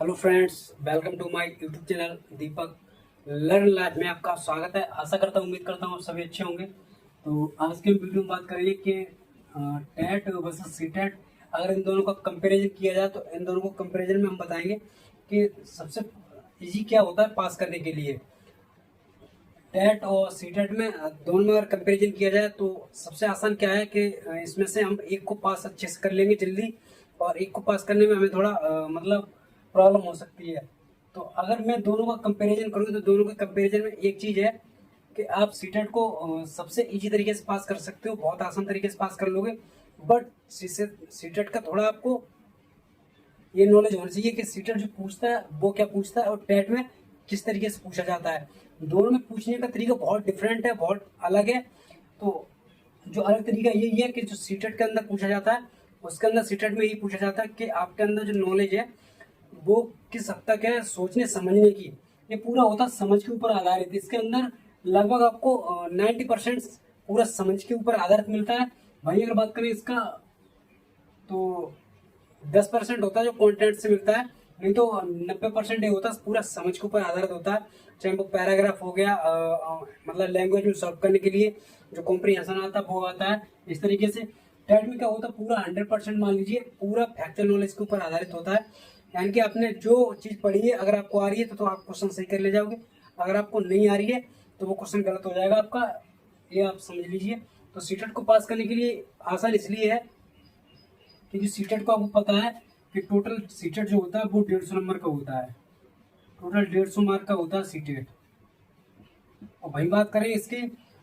Hello friends, welcome to my YouTube channel Deepak learn life में आपका स्वागत है। आशा करता हूँ, उम्मीद करता हूँ आप सभी अच्छे होंगे। तो आज के वीडियो में बात करेंगे कि टेट वर्सेस सी टेट। अगर इन दोनों का कंपैरिजन किया जाए तो इन दोनों को कंपैरिजन में हम बताएंगे कि सबसे इजी क्या होता है पास करने के लिए। टेट और सी टेट में दोनों में अगर कंपैरिजन किया जाए तो सबसे आसान क्या है कि इसमें से हम एक को पास अच्छे से कर लेंगे जल्दी, और एक को पास करने में हमें थोड़ा मतलब प्रॉब्लम हो सकती है। तो अगर मैं दोनों का कंपैरिजन करूँ तो दोनों के कंपैरिजन में एक चीज़ है कि आप सी टेट को सबसे इजी तरीके से पास कर सकते हो, बहुत आसान तरीके से पास कर लोगे। बट सी टेट का थोड़ा आपको ये नॉलेज होना चाहिए कि सीटेट जो पूछता है वो क्या पूछता है और टेट में किस तरीके से पूछा जाता है। दोनों में पूछने का तरीका बहुत डिफरेंट है, बहुत अलग है। तो जो अलग तरीका यही है कि जो सीटेट के अंदर पूछा जाता है उसके अंदर सीटेट में यही पूछा जाता है कि आपके अंदर जो नॉलेज है वो किस हद तक है सोचने समझने की। ये पूरा होता है समझ के ऊपर आधारित। इसके अंदर लगभग आपको 90% पूरा समझ के ऊपर आधारित मिलता है। वहीं अगर बात करें इसका तो 10% होता है जो कंटेंट से मिलता है, नहीं तो 90% ये होता है पूरा समझ के ऊपर आधारित होता है। चाहे वो पैराग्राफ हो गया, मतलब लैंग्वेज में सॉल्व करने के लिए जो कॉम्प्रिहेंशन आता है वो आता है। इस तरीके से टेट में क्या होता है पूरा 100% मान लीजिए पूरा फैक्चुअल नॉलेज के ऊपर आधारित होता है। यानी कि आपने जो चीज़ पढ़ी है अगर आपको आ रही है तो आप क्वेश्चन सही कर ले जाओगे, अगर आपको नहीं आ रही है तो वो क्वेश्चन गलत हो जाएगा आपका। ये आप समझ लीजिए। तो सीटेट को पास करने के लिए आसान इसलिए है क्योंकि सीटेट को आपको पता है कि टोटल सीटेट जो होता है वो 150 नंबर का होता है। टोटल 150 मार्क का होता है सीटेट। और वही बात करें इसकी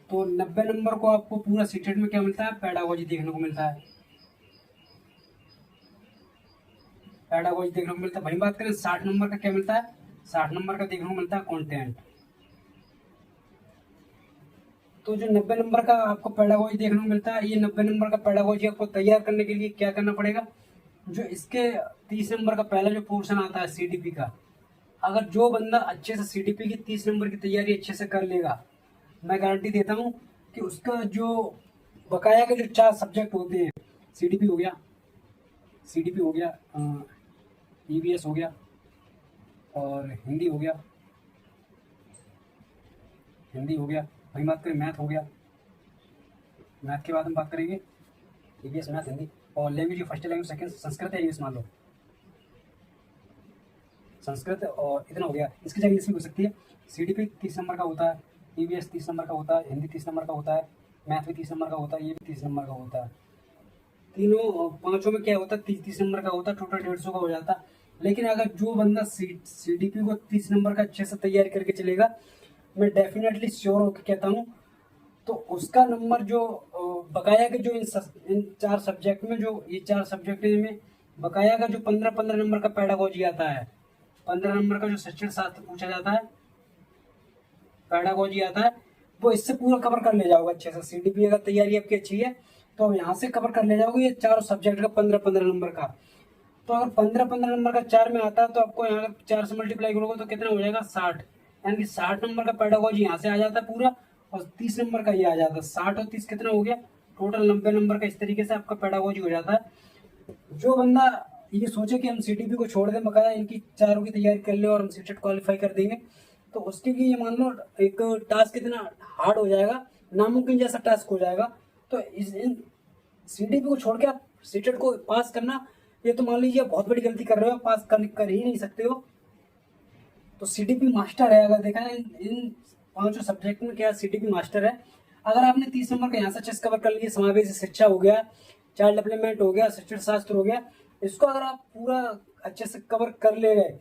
तो 90 नंबर को आपको पूरा सीटेट में क्या मिलता है, पैडागोजी देखने को मिलता है। पैडागोजी देखने को मिलता है। वही बात करें 60 नंबर का क्या मिलता है, 60 नंबर का देखने को मिलता है कंटेंट। तो जो 90 नंबर का आपको पैडागोजी देखने को मिलता है, ये 90 नंबर का पैडागोजी आपको तैयार करने के लिए क्या करना पड़ेगा, जो इसके 30 नंबर का पहला जो पोर्शन आता है सीडीपी का, अगर जो बंदा अच्छे से सीडीपी की 30 नंबर की तैयारी अच्छे से कर लेगा, मैं गारंटी देता हूँ कि उसका जो बकाया के जो 4 सब्जेक्ट होते हैं, सीडीपी हो गया, सीडीपी हो गया, ईवीएस हो गया और हिंदी हो गया, हिंदी हो गया। वही बात करें मैथ हो गया, मैथ के बाद हम बात करेंगे ईवीएस, मैथ, हिंदी और language, first language second Sanskrit है इंग्लिश मान लो, संस्कृत और इतना हो गया। इसकी जगह इसमें हो सकती है सीडीपी 30 नंबर का होता है, ईवीएस 30 नंबर का होता है, हिंदी 30 नंबर का होता है, मैथ भी 30 नंबर का होता है, ये भी 30 नंबर का होता है। तीनों पांचों में क्या होता है 30-30 नंबर का होता है, टोटल 150 का हो जाता है। लेकिन अगर जो बंदा सीडीपी को 30 नंबर का अच्छे से तैयारी करके चलेगा, मैं डेफिनेटली श्योर होकर कहता हूँ तो उसका नंबर जो बकाया के जो इन 4 सब्जेक्ट में, जो ये 4 सब्जेक्ट में बकाया का जो 15-15 नंबर का पैडागोजी आता है, 15 नंबर का जो शिक्षण शास्त्र पूछा जाता है, पैडागोजी आता है, वो इससे पूरा कवर कर ले जाओगे अच्छे से। सीडीपी अगर तैयारी आपकी अच्छी है तो अब यहाँ से कवर कर ले जाओगे ये चारों सब्जेक्ट का 15-15 नंबर का। तो अगर 15-15 नंबर का 4 में आता है तो आपको यहाँ 4 से मल्टीप्लाई करोगे तो कितना हो जाएगा 60। यानी कि 60 नंबर का पैडागोजी यहाँ से आ जाता है पूरा, और 30 नंबर का ये आ जाता है। 60 और 30 कितना हो गया, टोटल 90 नंबर का। इस तरीके से आपका पैडागोजी हो जाता है। जो बंदा ये सोचे कि हम सीटीपी को छोड़ दें, बकाया इनकी चारों की तैयारी कर ले और हम सीटेट क्वालिफाई कर देंगे, तो उसके लिए ये मान लो एक टास्क कितना हार्ड हो जाएगा, नामुमकिन जैसा टास्क हो जाएगा। तो इन सीटीपी को छोड़ के आप सीटेट को पास करना, ये तो मान लीजिए बहुत बड़ी गलती कर रहे हो, पास कर ही नहीं सकते हो। तो सीटीपी मास्टर है, अगर देखा है इन पांचों सब्जेक्ट में क्या सीटीपी मास्टर है। अगर आपने 30 नंबर का यहाँ से अच्छे से कवर कर लिया, समावेशी शिक्षा हो गया, चाइल्ड डेवलपमेंट हो गया, शिक्षण शास्त्र हो गया, इसको अगर आप पूरा अच्छे से कवर कर ले गए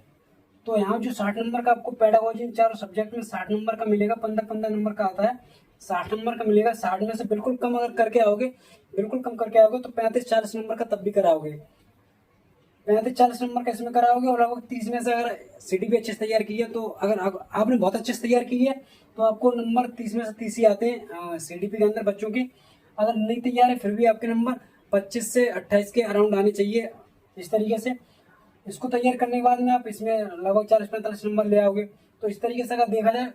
तो यहाँ जो 60 नंबर का आपको पैडागोजी इन चारों सब्जेक्ट में 60 नंबर का मिलेगा, 15-15 नंबर का आता है, 60 नंबर का मिलेगा। 60 में से बिल्कुल कम अगर करके आओगे, बिल्कुल कम करके आओगे तो 35-40 नंबर का तब भी कराओगे, 35-40 नंबर का इसमें कराओगे। और लगभग 30 में से अगर सीडीपी अच्छे से तैयार की है तो अगर आपने बहुत अच्छे से तैयार की है तो आपको नंबर 30 में से 30 ही आते हैं सीडीपी के अंदर बच्चों के। अगर नहीं तैयार है फिर भी आपके नंबर 25 से 28 के अराउंड आने चाहिए। इस तरीके से इसको तैयार करने के बाद में आप इसमें लगभग 40-45 नंबर ले आओगे। तो इस तरीके से अगर देखा जाए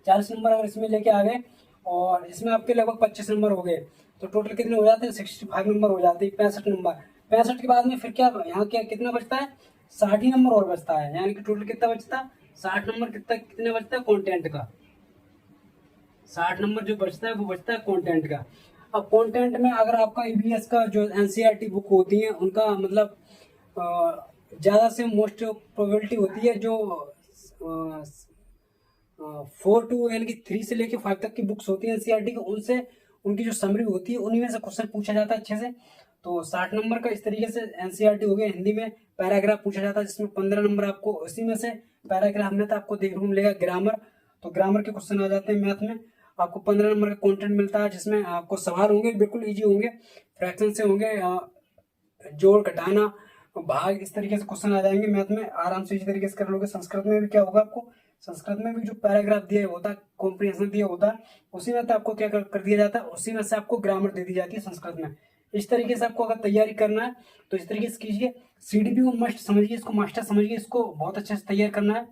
40 नंबर अगर इसमें लेके आ गए और इसमें आपके लगभग 25 नंबर हो गए तो टोटल कितने हो जाते हैं, 65 नंबर हो जाते हैं, 65 नंबर। 65 के बाद में फिर क्या यहाँ क्या कितना बचता है, 60 ही नंबर और बचता है, यानी कि टोटल कितना बचता है, 60 नंबर कितने बचता है कंटेंट का, 60 नंबर जो बचता है वो बचता है कंटेंट का। अब कंटेंट में अगर आपका ईवीएस का जो एनसीईआरटी बुक होती है उनका मतलब ज़्यादा से मोस्ट प्रोबेबिलिटी होती है जो 4 टू यानी कि 3 से लेके 5 तक की बुक्स होती है एनसीईआरटी की, उनसे उनकी जो समरी होती है उन्हीं में से क्वेश्चन पूछा जाता है अच्छे से। तो 60 नंबर का इस तरीके से एनसीईआरटी हो गया। हिंदी में पैराग्राफ पूछा जाता है जिसमें 15 नंबर आपको उसी में से पैराग्राफ में तो आपको देखने को मिलेगा ग्रामर, तो ग्रामर के क्वेश्चन आ जाते हैं। मैथ में आपको 15 नंबर का कंटेंट मिलता है जिसमें आपको सवाल होंगे बिल्कुल ईजी होंगे, फ्रैक्शन से होंगे, जोड़ घटाना भाग इस तरीके से क्वेश्चन आ जाएंगे मैथ में, आराम से इसी तरीके से कर लोगे। संस्कृत में भी क्या होगा, आपको संस्कृत में भी जो पैराग्राफ दिया होता है, कॉम्प्रिहेंशन दिया होता है, उसी में तो आपको क्या कर दिया जाता है, उसी में से आपको ग्रामर दे दी जाती है संस्कृत में। इस तरीके से आपको अगर तैयारी करना है तो इस तरीके से कीजिए। सीडीपी को मस्ट समझिए, इसको मास्टर समझिए, इसको बहुत अच्छे से तैयार करना है।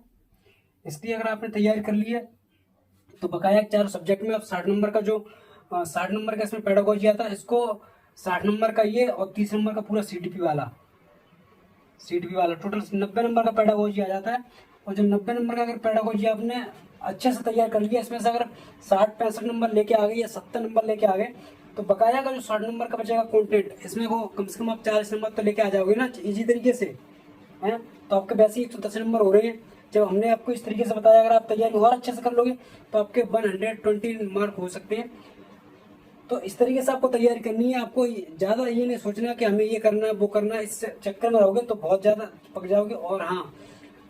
इसलिए अगर आपने तैयारी कर ली है तो बकाया 4 सब्जेक्ट में आप 60 नंबर का जो 60 नंबर का इसमें पेडागोजी आता है, इसको 60 नंबर का ये और 30 नंबर का पूरा सीडीपी वाला टोटल 90 नंबर का पेडागोजी आ जाता है। और जो 90 नंबर का अगर पेडागोजी आपने अच्छे से तैयार कर लिया, इसमें से अगर 60-65 नंबर लेके आ गए या 70 नंबर लेके आ गए तो बकाया का जो 60 नंबर का बचेगा कंटेंट, इसमें वो कम से कम आप 40 नंबर तो लेके आ जाओगे ना इजी तरीके से, है। तो आपके वैसे ही 110 नंबर हो रहे हैं। जब हमने आपको इस तरीके से बताया, अगर आप तैयारी और अच्छे से कर लोगे तो आपके 120 मार्क हो सकते हैं। तो इस तरीके से आपको तैयारी करनी है। आपको ज़्यादा ये नहीं सोचना कि हमें ये करना है वो करना है, इस चक्कर में रहोगे तो बहुत ज़्यादा पक जाओगे। और हाँ,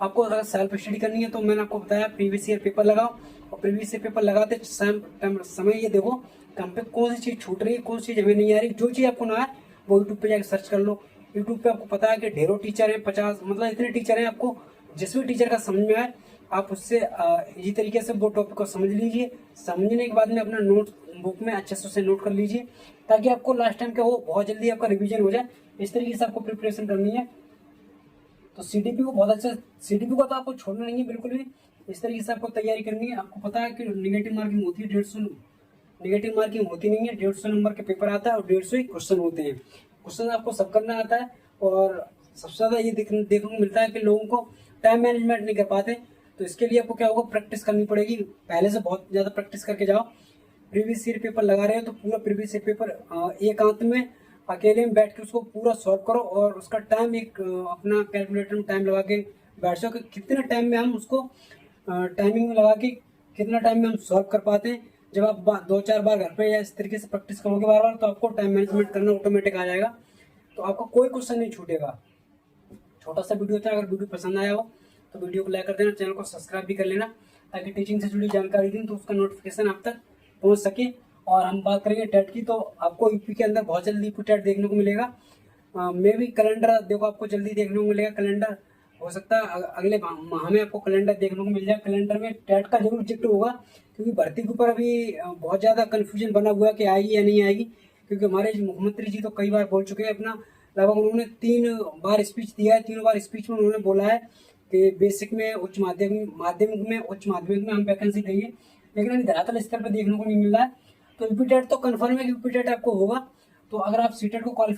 आपको अगर सेल्फ स्टडी करनी है तो मैंने आपको बताया प्रीवियस ईयर पेपर लगाओ, और प्रीवियस ईयर पेपर लगाते समय ये देखो कि हम पे कौन सी चीज़ छूट रही है, कौन सी चीज़ हमें नहीं आ रही। जो चीज़ आपको ना है वो यूट्यूब पे जाकर सर्च कर लो। यूट्यूब पे आपको पता है कि ढेरों टीचर हैं, 50 मतलब इतने टीचर हैं, आपको जिस भी टीचर का समझ में आए आप उससे इसी तरीके से वो टॉपिक को समझ लीजिए। समझने के बाद में अपना नोट बुक में अच्छे से उसे नोट कर लीजिए, ताकि आपको लास्ट टाइम क्या हो बहुत जल्दी आपका रिवीजन हो जाए। इस तरीके से आपको प्रिपरेशन करनी है। तो सीडीपी को बहुत अच्छा, सीडीपी को तो आपको छोड़ना नहीं है बिल्कुल भी, इस तरीके से आपको तैयारी करनी है। आपको पता है कि निगेटिव मार्किंग होती है 150, निगेटिव मार्किंग होती नहीं है, 150 नंबर के पेपर आता है और 150 ही क्वेश्चन होते हैं। क्वेश्चन आपको सब करना आता है। और सबसे ज़्यादा ये देखने को मिलता है कि लोगों को टाइम मैनेजमेंट नहीं कर पाते, तो इसके लिए आपको क्या होगा, प्रैक्टिस करनी पड़ेगी। पहले से बहुत ज़्यादा प्रैक्टिस करके जाओ। प्रीवियस ईयर पेपर लगा रहे हो तो पूरा प्रीवियस ईयर पेपर एकांत में अकेले में बैठ के उसको पूरा सॉल्व करो, और उसका टाइम एक अपना कैलकुलेटर में टाइम लगा के बैठ जाओ कि कितने टाइम में हम उसको टाइमिंग में लगा के कितना टाइम में हम सॉल्व कर पाते हैं। जब आप 2-4 बार घर पे या इस तरीके से प्रैक्टिस करोगे बार बार, तो आपको टाइम मैनेजमेंट करना ऑटोमेटिक आ जाएगा, तो आपको कोई क्वेश्चन नहीं छूटेगा। छोटा सा वीडियो था, अगर वीडियो पसंद आया हो तो वीडियो को लाइक कर देना, चैनल को सब्सक्राइब भी कर लेना, ताकि टीचिंग से जुड़ी जानकारी दी तो उसका नोटिफिकेशन आप तक पहुंच सके। और हम बात करेंगे टेट की, तो आपको यूपी के अंदर बहुत जल्दी यूपी टेट देखने को मिलेगा। मे भी कैलेंडर देखो आपको जल्दी देखने को मिलेगा। कैलेंडर हो सकता है अगले माह में आपको कैलेंडर देखने को मिल जाए। कैलेंडर में टेट का जरूर जिक्र होगा, क्योंकि भर्ती के ऊपर अभी बहुत ज़्यादा कन्फ्यूजन बना हुआ है कि आएगी या नहीं आएगी। क्योंकि हमारे मुख्यमंत्री जी तो कई बार बोल चुके हैं, अपना लगभग उन्होंने 3 बार स्पीच दिया है। 3 बार स्पीच में उन्होंने बोला है कि बेसिक में, उच्च माध्यमिक में, उच्च माध्यमिक में हम वैकेंसी देंगे, लेकिन अभी धरातल स्तर पर देखने को नहीं मिल रहा है। तो यूपी टेट तो कन्फर्म है कि यूपी टेट आपको होगा। तो अगर आप सीटेट को क्वालिफाई